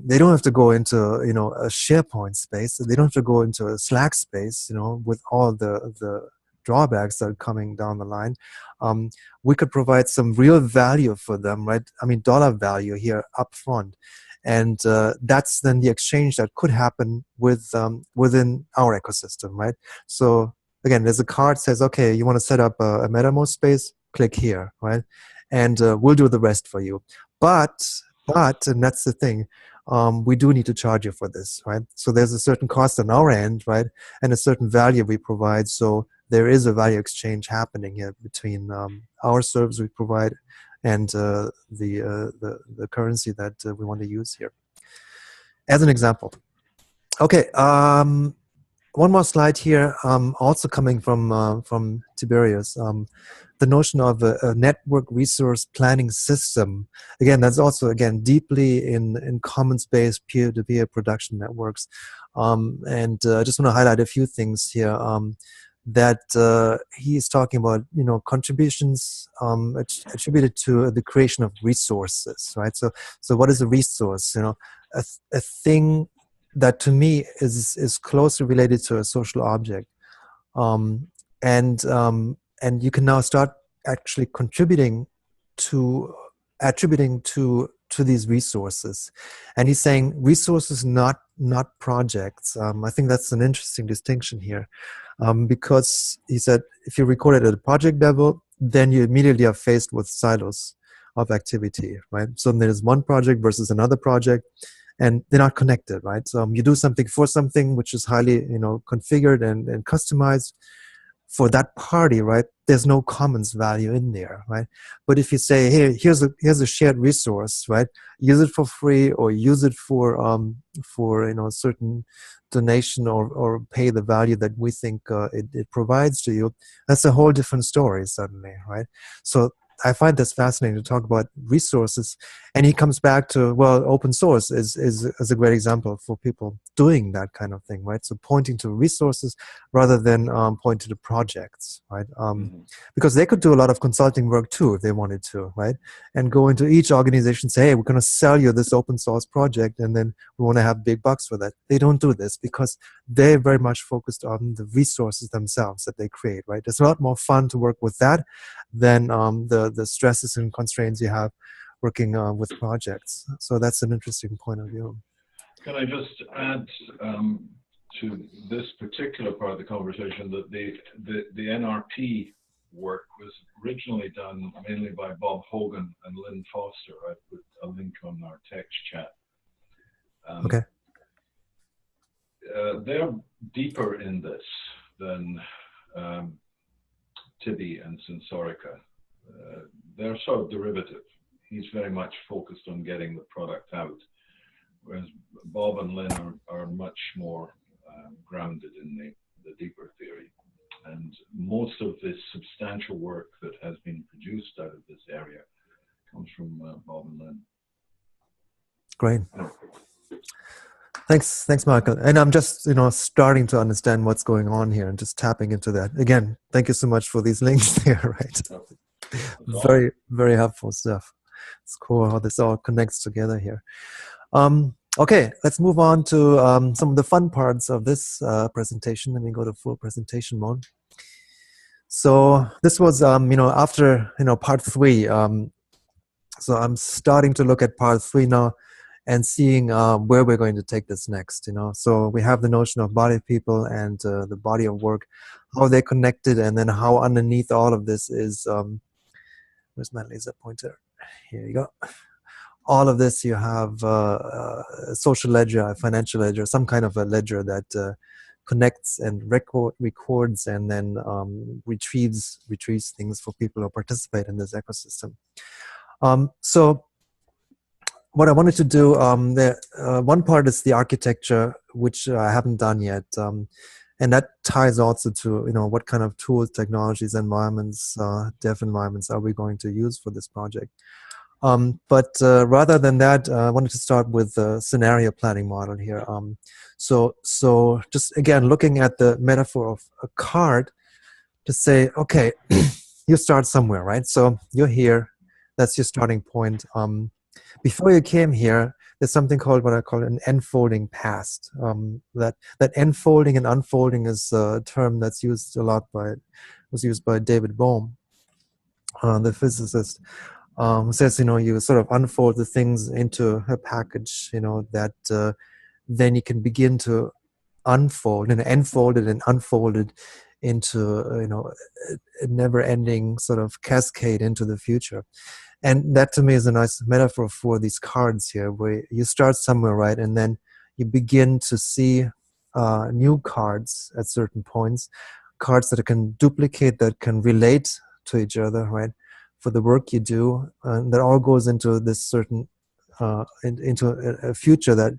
they don't have to go into a SharePoint space. They don't have to go into a Slack space, with all the drawbacks that are coming down the line. We could provide some real value for them, right? I mean, dollar value here up front. And that's then the exchange that could happen within our ecosystem, right? So again, there's a card that says, okay, you want to set up a MetaMost space, click here, right? And we'll do the rest for you. But, and that's the thing, we do need to charge you for this, right? So there's a certain cost on our end, right? And a certain value we provide. So there is a value exchange happening here between our service we provide and the currency that we want to use here. As an example. Okay, one more slide here, also coming from Tiberius. The notion of a network resource planning system. Again, that's also, deeply in commons-based peer-to-peer production networks. And I just want to highlight a few things here that he's talking about, contributions attributed to the creation of resources, right? So what is a resource? A thing that to me is closely related to a social object, and you can now start actually attributing to these resources. And he's saying resources, not projects. I think that's an interesting distinction here, because he said if you record it at a project level, then you immediately are faced with silos of activity, right? So there's one project versus another project, and they're not connected, right? So you do something for something which is highly, configured and customized for that party, right? There's no commons value in there, right? But if you say, hey, here's a shared resource, right? Use it for free or use it for certain donation or pay the value that we think it provides to you, that's a whole different story suddenly, right? So I find this fascinating to talk about resources, and he comes back to, well, open source is a great example for people doing that kind of thing, right? So pointing to resources rather than pointing to projects, right? Because they could do a lot of consulting work too if they wanted to, right? And go into each organization, say, hey, we're going to sell you this open source project, and then we want to have big bucks for that. They don't do this because they're very much focused on the resources themselves that they create, right? It's a lot more fun to work with that than the stresses and constraints you have working with projects. So that's an interesting point of view. Can I just add to this particular part of the conversation that the NRP work was originally done mainly by Bob Hogan and Lynn Foster. I put a link on our text chat. Okay. They're deeper in this than Tibby and Sensorica. They're sort of derivative. He's very much focused on getting the product out, whereas Bob and Lynn are much more grounded in the deeper theory. And most of this substantial work that has been produced out of this area comes from Bob and Lynn. Great. Thanks, Michael. And I'm just, starting to understand what's going on here and just tapping into that. Again, thank you so much for these links there, right? Very, very helpful stuff. It's cool how this all connects together here. Okay, let's move on to some of the fun parts of this presentation. Let me go to full presentation mode. So this was, after, part 3. So I'm starting to look at part 3 now and seeing where we're going to take this next, So we have the notion of body of people and the body of work, how they're connected, and then how underneath all of this is, where's my laser pointer? Here you go. All of this, you have a social ledger, a financial ledger, some kind of a ledger that connects and records and then retrieves things for people who participate in this ecosystem. So what I wanted to do, one part is the architecture, which I haven't done yet. And that ties also to, what kind of tools, technologies, environments, dev environments are we going to use for this project. But rather than that, I wanted to start with the scenario planning model here. So just again, looking at the metaphor of a card to say, okay, you start somewhere, right? So you're here, that's your starting point. Before you came here, there's something called what I call an enfolding past. That enfolding and unfolding is a term that's used a lot was used by David Bohm, the physicist. Says, you sort of unfold the things into a package, that then you can begin to unfold and enfold it and unfold it into, a never-ending sort of cascade into the future. And that to me is a nice metaphor for these cards here, where you start somewhere, right? And then you begin to see new cards at certain points, cards that can duplicate, that can relate to each other, right? For the work you do, that all goes into this certain, into a future that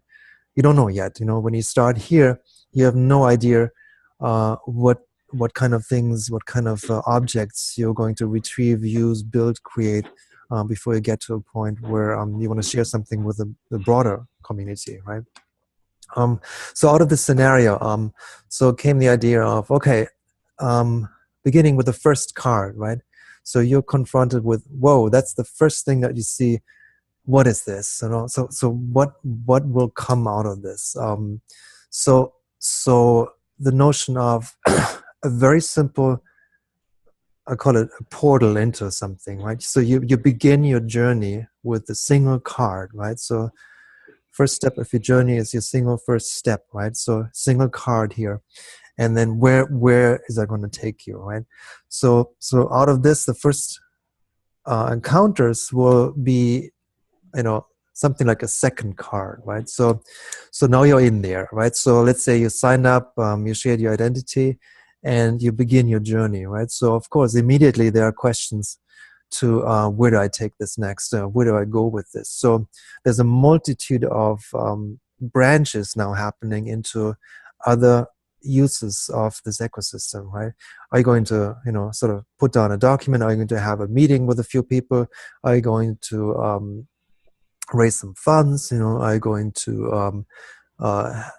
you don't know yet. When you start here, you have no idea what kind of things, what kind of objects you're going to retrieve, use, build, create, before you get to a point where you want to share something with the broader community, right? So out of this scenario, so came the idea of, okay, beginning with the first card, right? So you're confronted with, whoa, that's the first thing that you see. What is this? So what will come out of this? So the notion of a very simple, I call it a portal into something, right? So you begin your journey with a single card, right? So first step of your journey is your single first step, right? So single card here. And then where is that going to take you, right? So out of this, the first encounters will be, something like a second card, right? So now you're in there, right? So let's say you sign up, you shared your identity, and you begin your journey, right? So of course, immediately there are questions to where do I take this next? Where do I go with this? So there's a multitude of branches now happening into other uses of this ecosystem, right? Are you going to, sort of put down a document? Are you going to have a meeting with a few people? Are you going to raise some funds? Are you going to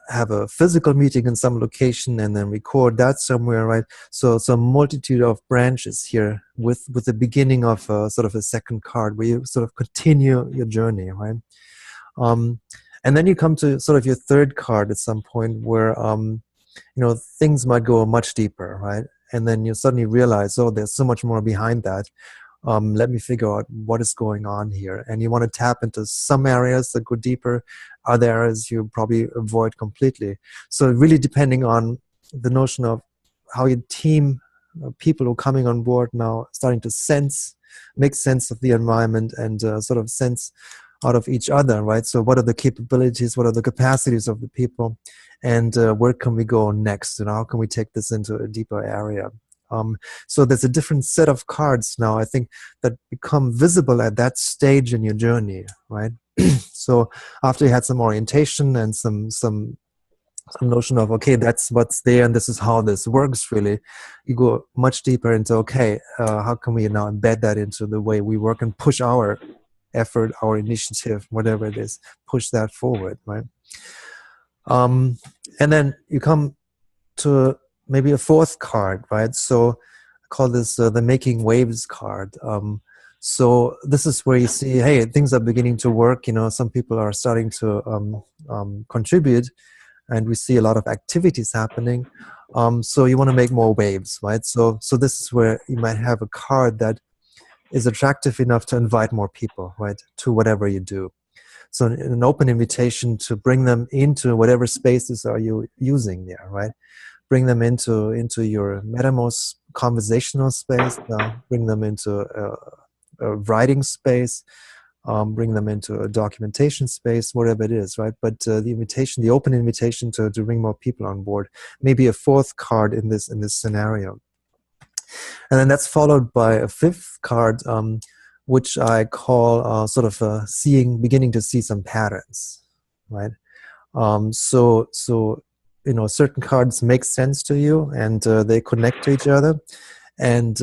have a physical meeting in some location and then record that somewhere, right? So some multitude of branches here with the beginning of sort of a second card where you sort of continue your journey, right? And then you come to sort of your third card at some point where things might go much deeper, right? And then you suddenly realize, oh, there's so much more behind that. Let me figure out what is going on here. And you want to tap into some areas that go deeper, other areas you probably avoid completely. So really depending on the notion of how your team, people who are coming on board now, starting to make sense of the environment and sort of sense out of each other, right? So what are the capabilities, what are the capacities of the people, and where can we go next, and how can we take this into a deeper area? So there's a different set of cards now, I think, that become visible at that stage in your journey, right? So after you had some orientation and some notion of, okay, that's what's there and this is how this works really, you go much deeper into, okay, how can we now embed that into the way we work and push our effort, our initiative, whatever it is, push that forward, right? And then you come to maybe a fourth card, right? So I call this the Making Waves card. So this is where you see, hey, things are beginning to work. Some people are starting to contribute, and we see a lot of activities happening. So you want to make more waves, right? So this is where you might have a card that is attractive enough to invite more people, right, to whatever you do. So an open invitation to bring them into whatever spaces are you using there, right? Bring them into your Mattermost conversational space, bring them into a writing space, bring them into a documentation space, whatever it is, right? But the open invitation to bring more people on board, maybe a fourth card in this scenario. And then that's followed by a fifth card, which I call sort of beginning to see some patterns, right? So certain cards make sense to you, and they connect to each other, and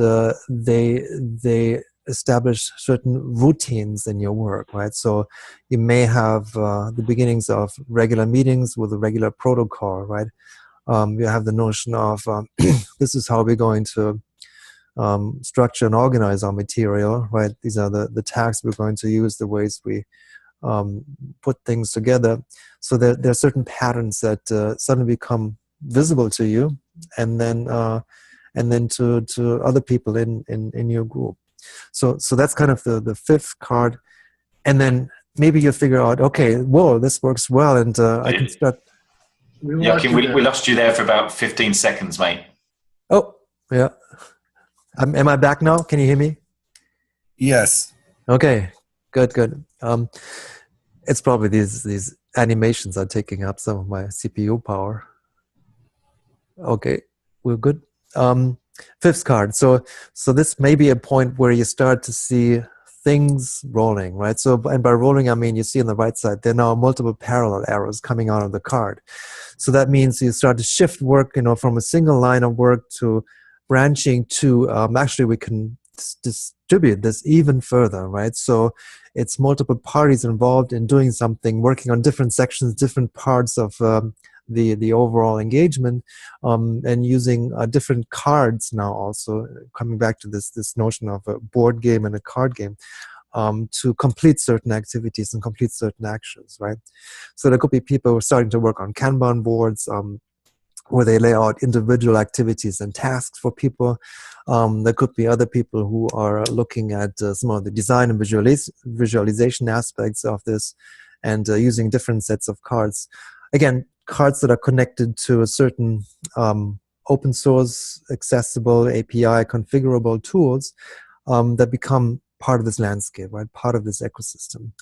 they establish certain routines in your work, right? So you may have the beginnings of regular meetings with a regular protocol, right? You have the notion of this is how we're going to structure and organize our material, right? These are the tags we're going to use, the ways we put things together. So there are certain patterns that suddenly become visible to you, and then to other people in your group. So that's kind of the fifth card, and then maybe you figure out, okay, whoa, this works well, and I can start. Joachim, we lost you there for about 15 seconds, mate. Oh, yeah. Am I back now? Can you hear me? Yes. Okay, good. It's probably these animations are taking up some of my CPU power. Okay, we're good. Fifth card. So this may be a point where you start to see things rolling, right? So, and by rolling, I mean you see on the right side, there are now multiple parallel arrows coming out of the card. So that means you start to shift work, from a single line of work to branching to, actually we can distribute this even further, right? So it's multiple parties involved in doing something, working on different sections, different parts of the overall engagement, and using different cards now also, coming back to this notion of a board game and a card game, to complete certain activities and complete certain actions, right? So there could be people who are starting to work on Kanban boards, where they lay out individual activities and tasks for people. There could be other people who are looking at some of the design and visualization aspects of this, and using different sets of cards. Again, cards that are connected to a certain open source, accessible, API configurable tools that become part of this landscape, right? Part of this ecosystem.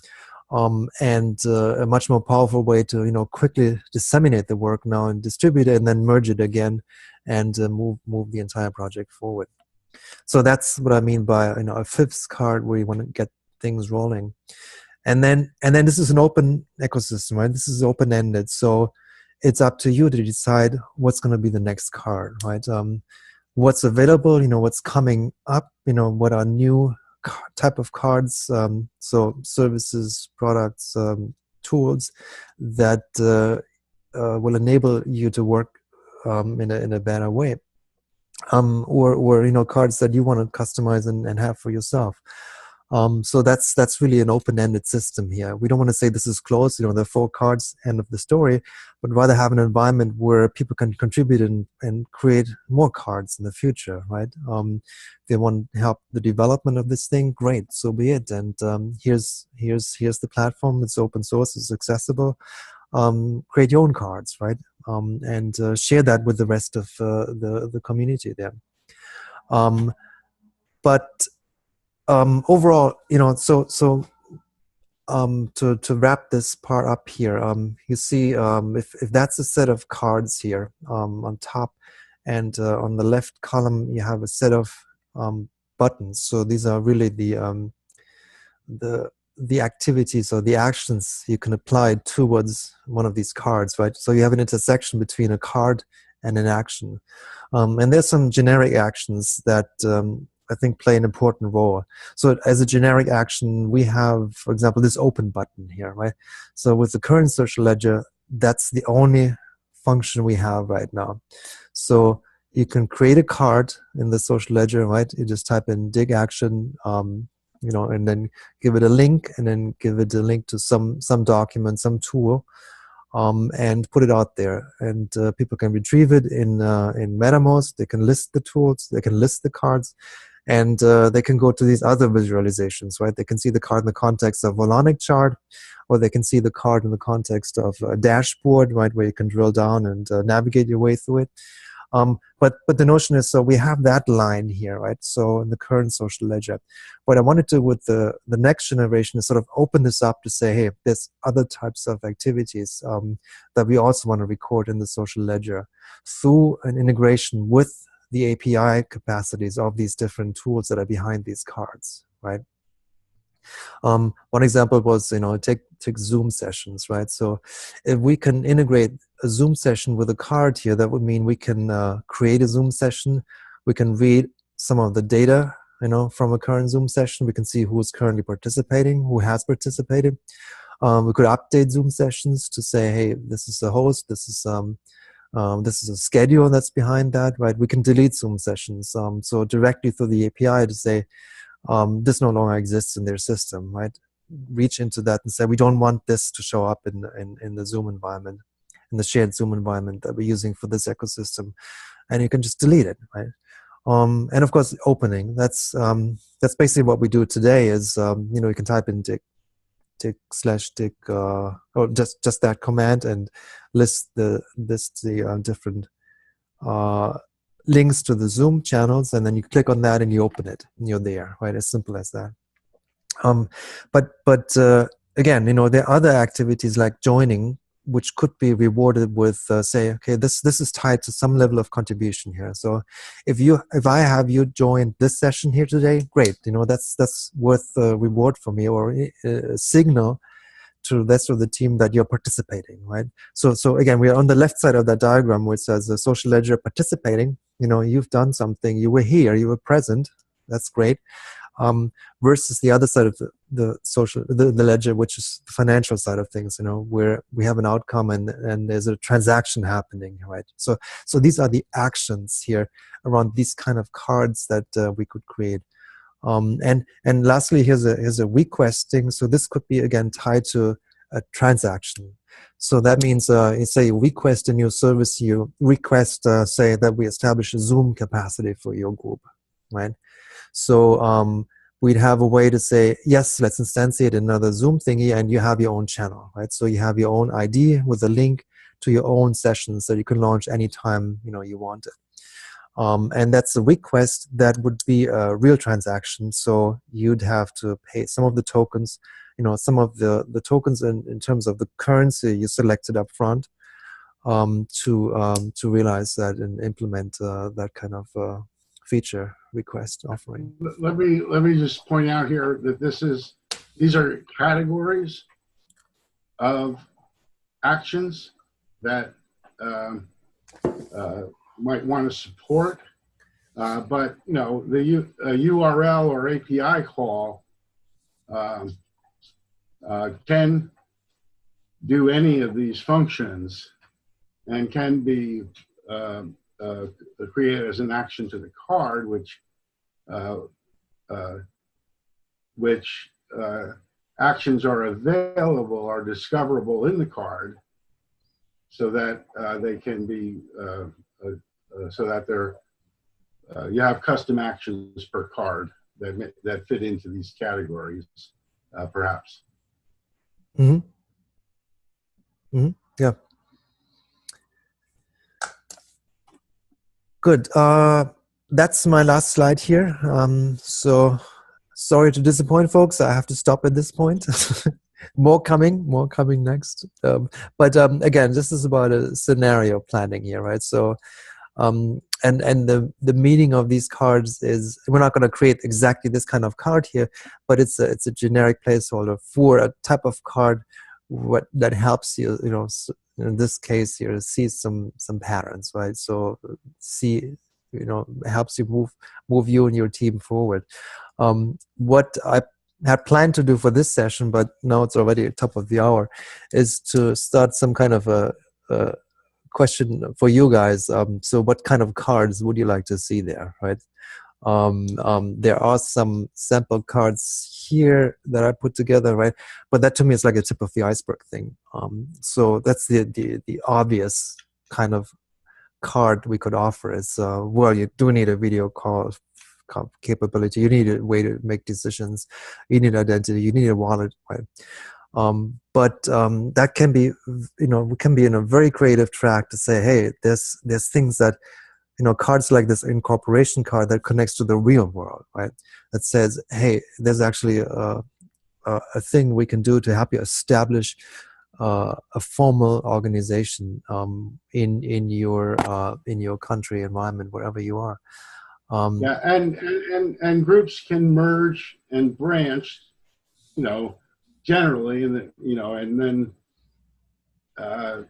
And a much more powerful way to quickly disseminate the work now and distribute it and then merge it again and move the entire project forward. So that's what I mean by a fifth card where you want to get things rolling. And then this is an open ecosystem, right? This is open-ended. So it's up to you to decide what's going to be the next card, right? What's available, what's coming up, what are new type of cards, so services, products, tools that will enable you to work in a better way, or cards that you want to customize and have for yourself. So that's really an open-ended system here. We don't want to say this is closed, there are 4 cards, end of the story, but rather have an environment where people can contribute and create more cards in the future, right? If they want to help the development of this thing, great, so be it. And here's the platform. It's open source, it's accessible. Create your own cards, right? And share that with the rest of the community there. But overall, to wrap this part up here, you see, if that's a set of cards here on top, and on the left column you have a set of buttons. So these are really the activities or the actions you can apply towards one of these cards, right? So you have an intersection between a card and an action, and there's some generic actions that I think play an important role. So as a generic action, we have, for example, this open button here, right? So with the current social ledger, that's the only function we have right now. So you can create a card in the social ledger, right? You just type in dig action, and then give it a link, and then give it a link to some document, some tool, and put it out there. And people can retrieve it in MetaMost. They can list the tools, they can list the cards, and they can go to these other visualizations, right? They can see the card in the context of a Volonic chart, or they can see the card in the context of a dashboard, right, where you can drill down and navigate your way through it. But the notion is, so we have that line here, right? So in the current social ledger, what I wanted to with the next generation is sort of open this up to say, hey, there's other types of activities that we also want to record in the social ledger through an integration with the API capacities of these different tools that are behind these cards, right? One example was, take Zoom sessions, right? So if we can integrate a Zoom session with a card here, that would mean we can create a Zoom session. We can read some of the data, from a current Zoom session. We can see who's currently participating, who has participated. We could update Zoom sessions to say, hey, this is the host, this is a schedule that's behind that, right? We can delete Zoom sessions. So directly through the API to say, this no longer exists in their system, right? Reach into that and say, we don't want this to show up in the Zoom environment, in the shared Zoom environment that we're using for this ecosystem. And you can just delete it, right? And of course, opening, that's basically what we do today is, you can type in dig /dig, or just that command and list the different links to the Zoom channels, and then you click on that and you open it and you're there, right? As simple as that. But again, there are other activities like joining, which could be rewarded with say, okay, this is tied to some level of contribution here. So if I have you join this session here today, great, that's worth a reward for me, or a signal to the rest of the team that you're participating, right? So again, we're on the left side of that diagram, which says the social ledger participating. You've done something, you were here, you were present, that's great. Versus the other side of the ledger, which is the financial side of things, where we have an outcome and there's a transaction happening, right? So these are the actions here around these kind of cards that we could create. And lastly, here's a requesting. So this could be again tied to a transaction. So that means, say you request a new service, you request, say that we establish a Zoom capacity for your group, right? So we'd have a way to say, yes, let's instantiate another Zoom thingy, and you have your own channel, right? So you have your own ID with a link to your own sessions that you can launch anytime you want it. And that's a request that would be a real transaction. So you'd have to pay some of the tokens, some of the tokens in terms of the currency you selected up front, to realize that and implement that kind of feature request offering. Let me just point out here that these are categories of actions that might want to support. But you know, the URL or API call can do any of these functions and can be created as an action to the card, which actions are available, are discoverable in the card, so that they can be so that they're you have custom actions per card that fit into these categories, perhaps. Mm-hmm. Mm-hmm. Yeah. Good. That's my last slide here. So sorry to disappoint folks. I have to stop at this point. More coming next. But again, this is about a scenario planning here, right? So, and the meaning of these cards is, we're not going to create exactly this kind of card here, but it's a generic placeholder for a type of card that helps you, you know, in this case here, see some patterns, right? So see, you know, helps you move you and your team forward. What I had planned to do for this session, but now it's already top of the hour, is to start some kind of a question for you guys. So what kind of cards would you like to see there, right? There are some sample cards here that I put together, right? But that to me is like a tip of the iceberg thing. So that's the obvious kind of card we could offer is, well, you do need a video call capability, you need a way to make decisions, you need identity, you need a wallet, right? But that can be, you know, we can be in a very creative track to say, hey, there's things that, you know, cards like this incorporation card that connects to the real world, right? That says, hey, there's actually a thing we can do to help you establish a formal organization in your country, environment, wherever you are. Yeah, and groups can merge and branch, you know, generally, and then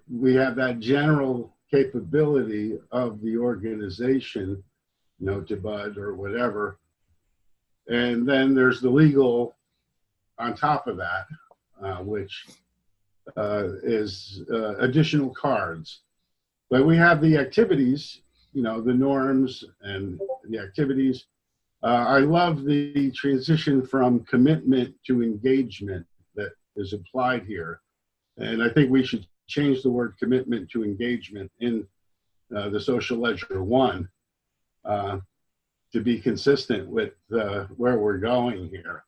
we have that general capability of the organization, you know, to bud or whatever, and then there's the legal on top of that, which is additional cards. But we have the activities, you know, the norms and the activities. I love the transition from commitment to engagement that is applied here. And I think we should change the word commitment to engagement in the Social Ledger 1 to be consistent with where we're going here.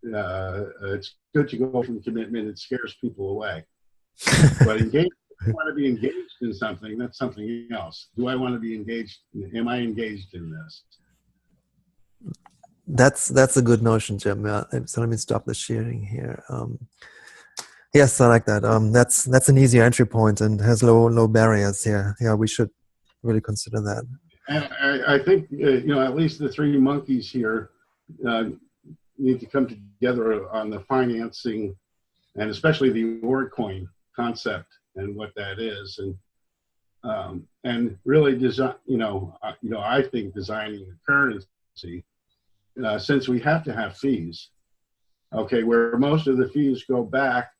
It's good to go from commitment. It scares people away. But engagement, if I want to be engaged in something, that's something else. Do I want to be engaged? Am I engaged in this? That's a good notion, Jim. So let me stop the sharing here. Yes, I like that. That's an easy entry point and has low barriers here. Yeah, we should really consider that. And I think you know, at least the three monkeys here need to come together on the financing, and especially the OrgCoin concept and what that is, and really design. I think designing the currency, since we have to have fees, okay, where most of the fees go back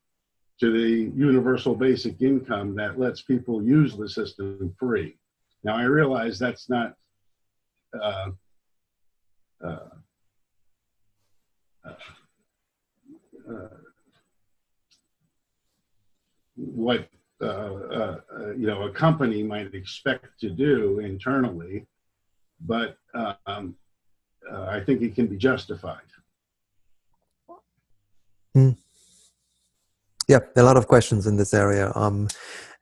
to the universal basic income that lets people use the system free. Now I realize that's not what a company might expect to do internally, but I think it can be justified. Yeah, a lot of questions in this area.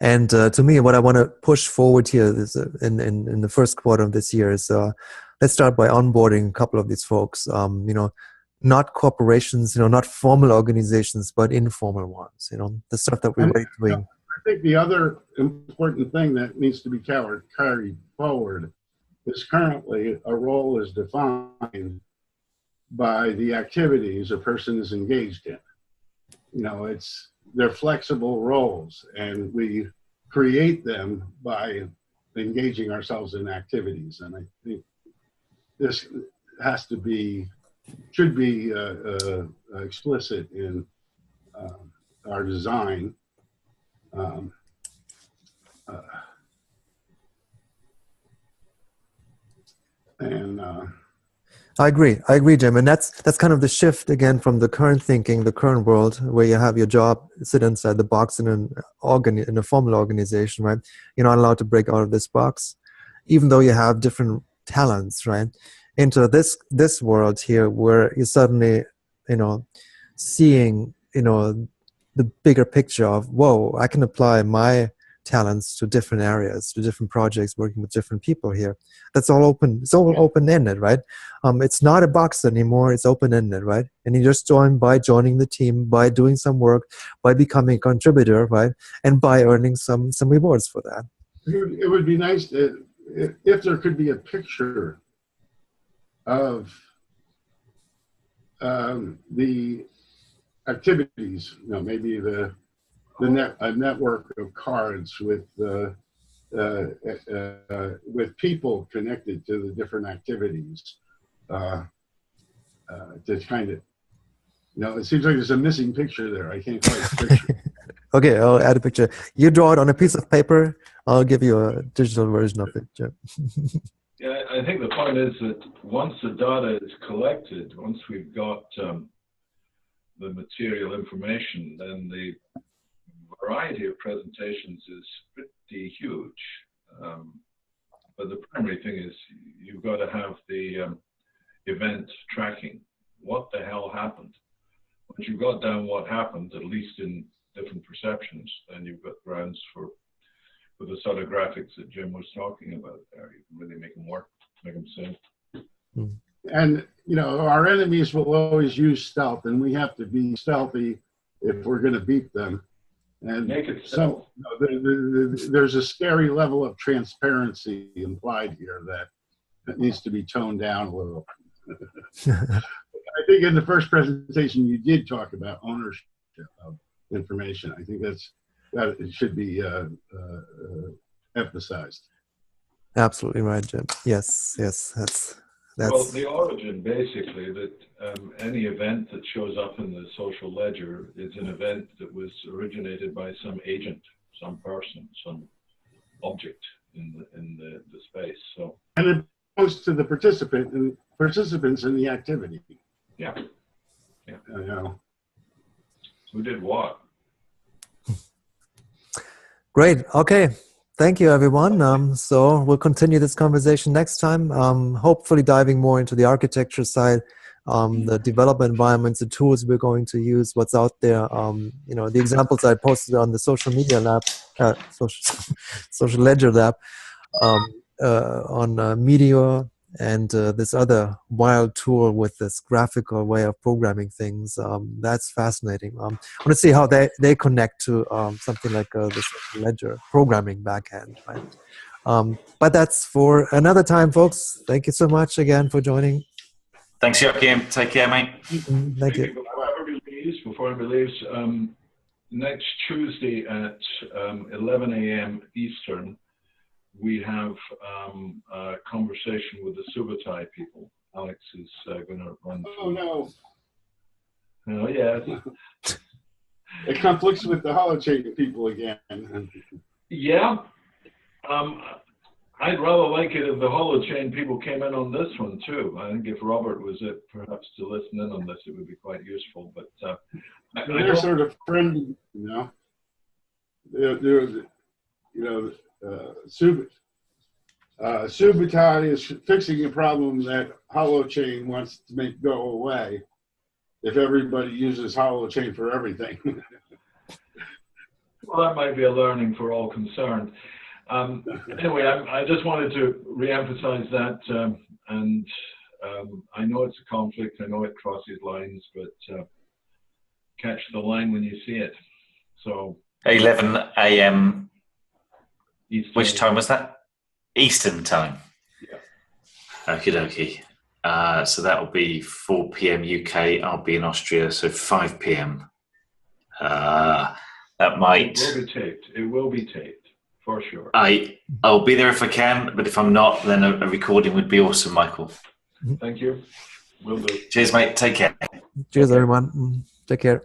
And to me, what I want to push forward here is in the first quarter of this year is let's start by onboarding a couple of these folks. Not corporations, not formal organizations, but informal ones. The stuff that we're doing. I think the other important thing that needs to be carried forward is currently a role is defined by the activities a person is engaged in. They're flexible roles, and we create them by engaging ourselves in activities. And I think this should be explicit in our design. I agree, Jim, and that's kind of the shift again from the current thinking, the current world, where you have your job, sit inside the box in in a formal organization, right? You're not allowed to break out of this box, even though you have different talents, right? Into this world here, where you're suddenly, seeing, the bigger picture of, whoa, I can apply my talents to different areas, to different projects, working with different people here. That's all open. It's all open-ended, right? It's not a box anymore. It's open-ended, right? And you just join by joining the team, by doing some work, by becoming a contributor, right? And by earning some rewards for that. It would be nice if there could be a picture of the activities, maybe a network of cards with people connected to the different activities. To kind of, it seems like there's a missing picture there. I can't quite picture. Okay, I'll add a picture. You draw it on a piece of paper. I'll give you a digital version of it, Jim. Yeah, I think the point is that once the data is collected, once we've got the material information, then the variety of presentations is pretty huge. But the primary thing is you've got to have the event tracking. What the hell happened? Once you've got down what happened, at least in different perceptions, then you've got grounds for the sort of graphics that Jim was talking about there. You can really make them work, make them sing. And, our enemies will always use stealth, and we have to be stealthy if we're going to beat them. And make it so there's a scary level of transparency implied here that needs to be toned down a little. I think in the first presentation you did talk about ownership of information. I think that it should be emphasized. Absolutely right, Jim. Yes, that's. Well, the origin, basically, that any event that shows up in the social ledger is an event that was originated by some agent, some person, some object in the space. So, and it goes to the participants in the activity. Yeah. Who did what? Great. Okay. Thank you, everyone. So we'll continue this conversation next time, hopefully diving more into the architecture side, the development environments, the tools we're going to use, what's out there, the examples I posted on the social media lab, social ledger lab, on Meteor, and this other wild tool with this graphical way of programming things. That's fascinating. I want to see how they connect to something like this ledger programming backend, right? But that's for another time, folks. Thank you so much again for joining. Thanks, Joachim. Take care, mate. Thank you. Before everybody leaves, next Tuesday at 11 a.m. Eastern, we have a conversation with the Subutai people. Alex is going to run through. Oh, no. Oh, yeah. It conflicts with the holochain people again. Yeah. I'd rather like it if the holochain people came in on this one, too. I think if Robert was perhaps to listen in on this, it would be quite useful. But they're sort of friendly, Subutai is fixing a problem that holochain wants to make go away if everybody uses holochain for everything. Well, that might be a learning for all concerned. Anyway, I just wanted to re-emphasize that, and I know it's a conflict, I know it crosses lines, but catch the line when you see it. So 11 a.m. Eastern. Which time was that? Eastern time. Yeah. Okie dokie. So that will be 4 p.m. UK. I'll be in Austria, so 5 p.m. That might. It will be taped. It will be taped. For sure. I'll be there if I can, but if I'm not, then a recording would be awesome, Michael. Thank you. Will do. Cheers, mate. Take care. Cheers, everyone. Take care.